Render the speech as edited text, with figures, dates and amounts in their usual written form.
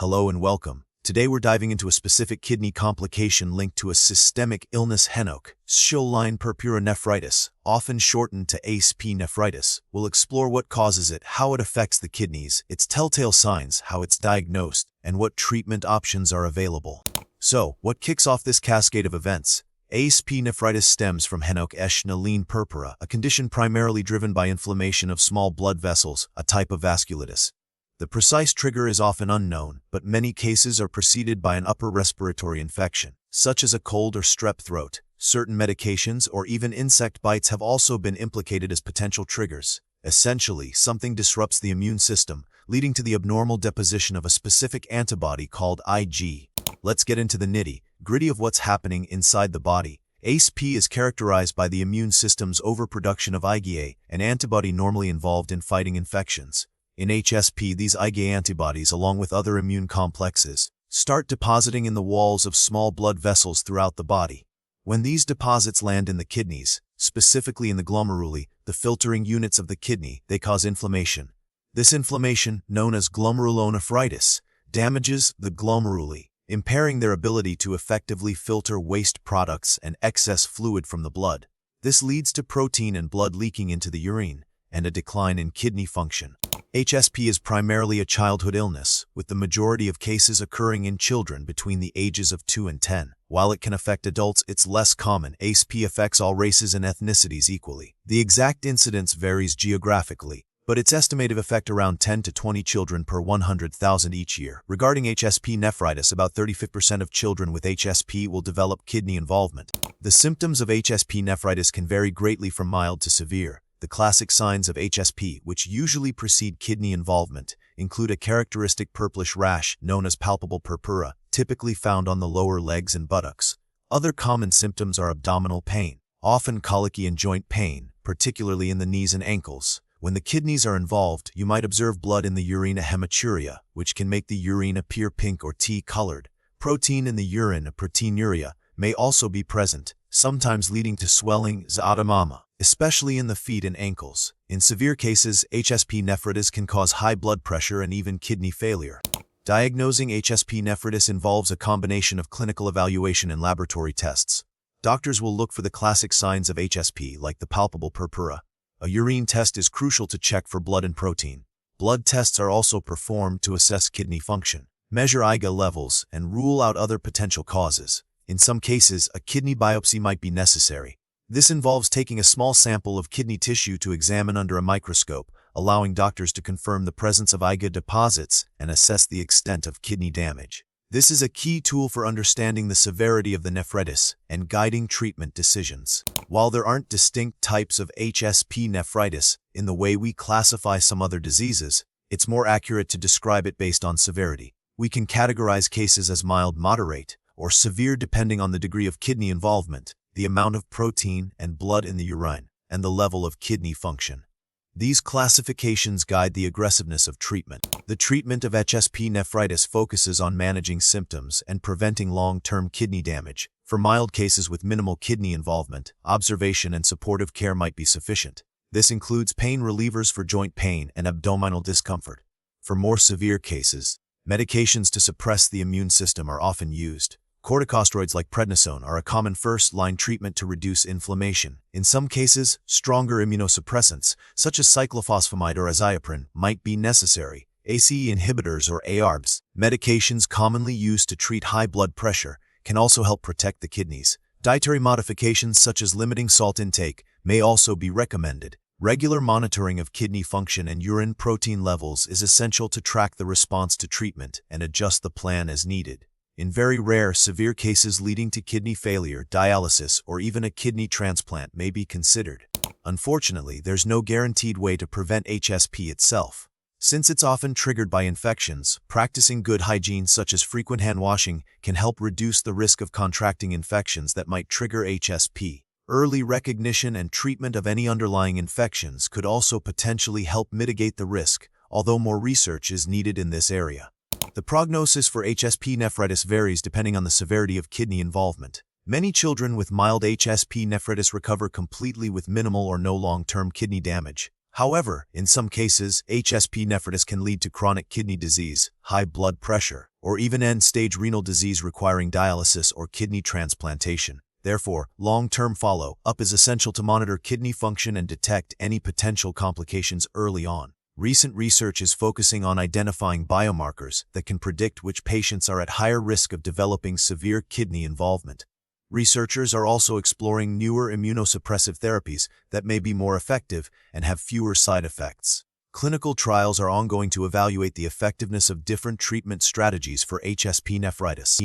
Hello and welcome. Today we're diving into a specific kidney complication linked to a systemic illness, Henoch-SchÄ purpura nephritis, often shortened to ASP nephritis. We'll explore what causes it, how it affects the kidneys, its telltale signs, how it's diagnosed, and what treatment options are available. So, what kicks off this cascade of events? ASP nephritis stems from Henoch-SchÄ nlein purpura, a condition primarily driven by inflammation of small blood vessels, a type of vasculitis. The precise trigger is often unknown, but many cases are preceded by an upper respiratory infection, such as a cold or strep throat. Certain medications or even insect bites have also been implicated as potential triggers. Essentially, something disrupts the immune system, leading to the abnormal deposition of a specific antibody called Ig. Let's get into the nitty-gritty of what's happening inside the body. ASP is characterized by the immune system's overproduction of IgA, an antibody normally involved in fighting infections. In HSP, these IgA antibodies, along with other immune complexes, start depositing in the walls of small blood vessels throughout the body. When these deposits land in the kidneys, specifically in the glomeruli, the filtering units of the kidney, they cause inflammation. This inflammation, known as glomerulonephritis, damages the glomeruli, impairing their ability to effectively filter waste products and excess fluid from the blood. This leads to protein and blood leaking into the urine, and a decline in kidney function. HSP is primarily a childhood illness, with the majority of cases occurring in children between the ages of 2 and 10. While it can affect adults, it's less common. ASP affects all races and ethnicities equally. The exact incidence varies geographically, but its estimated effect around 10 to 20 children per 100,000 each year. Regarding HSP nephritis, about 35% of children with HSP will develop kidney involvement. The symptoms of HSP nephritis can vary greatly from mild to severe. The classic signs of HSP, which usually precede kidney involvement, include a characteristic purplish rash known as palpable purpura, typically found on the lower legs and buttocks. Other common symptoms are abdominal pain, often colicky and joint pain, particularly in the knees and ankles. When the kidneys are involved, you might observe blood in the urine, a hematuria, which can make the urine appear pink or tea-colored. Protein in the urine, a proteinuria, may also be present, sometimes leading to swelling, xanthoma, especially in the feet and ankles. In severe cases, HSP nephritis can cause high blood pressure and even kidney failure. Diagnosing HSP nephritis involves a combination of clinical evaluation and laboratory tests. Doctors will look for the classic signs of HSP, like the palpable purpura. A urine test is crucial to check for blood and protein. Blood tests are also performed to assess kidney function, measure IgA levels, and rule out other potential causes. In some cases, a kidney biopsy might be necessary. This involves taking a small sample of kidney tissue to examine under a microscope, allowing doctors to confirm the presence of IgA deposits and assess the extent of kidney damage. This is a key tool for understanding the severity of the nephritis and guiding treatment decisions. While there aren't distinct types of HSP nephritis in the way we classify some other diseases, it's more accurate to describe it based on severity. We can categorize cases as mild, moderate, or severe depending on the degree of kidney involvement, the amount of protein and blood in the urine, and the level of kidney function. These classifications guide the aggressiveness of treatment. The treatment of HSP nephritis focuses on managing symptoms and preventing long-term kidney damage. For mild cases with minimal kidney involvement, observation and supportive care might be sufficient. This includes pain relievers for joint pain and abdominal discomfort. For more severe cases, medications to suppress the immune system are often used. Corticosteroids like prednisone are a common first-line treatment to reduce inflammation. In some cases, stronger immunosuppressants, such as cyclophosphamide or azathioprine, might be necessary. ACE inhibitors or ARBs, medications commonly used to treat high blood pressure, can also help protect the kidneys. Dietary modifications such as limiting salt intake may also be recommended. Regular monitoring of kidney function and urine protein levels is essential to track the response to treatment and adjust the plan as needed. In very rare, severe cases leading to kidney failure, dialysis, or even a kidney transplant may be considered. Unfortunately, there's no guaranteed way to prevent HSP itself. Since it's often triggered by infections, practicing good hygiene such as frequent hand washing can help reduce the risk of contracting infections that might trigger HSP. Early recognition and treatment of any underlying infections could also potentially help mitigate the risk, although more research is needed in this area. The prognosis for HSP nephritis varies depending on the severity of kidney involvement. Many children with mild HSP nephritis recover completely with minimal or no long-term kidney damage. However, in some cases, HSP nephritis can lead to chronic kidney disease, high blood pressure, or even end-stage renal disease requiring dialysis or kidney transplantation. Therefore, long-term follow-up is essential to monitor kidney function and detect any potential complications early on. Recent research is focusing on identifying biomarkers that can predict which patients are at higher risk of developing severe kidney involvement. Researchers are also exploring newer immunosuppressive therapies that may be more effective and have fewer side effects. Clinical trials are ongoing to evaluate the effectiveness of different treatment strategies for HSP nephritis.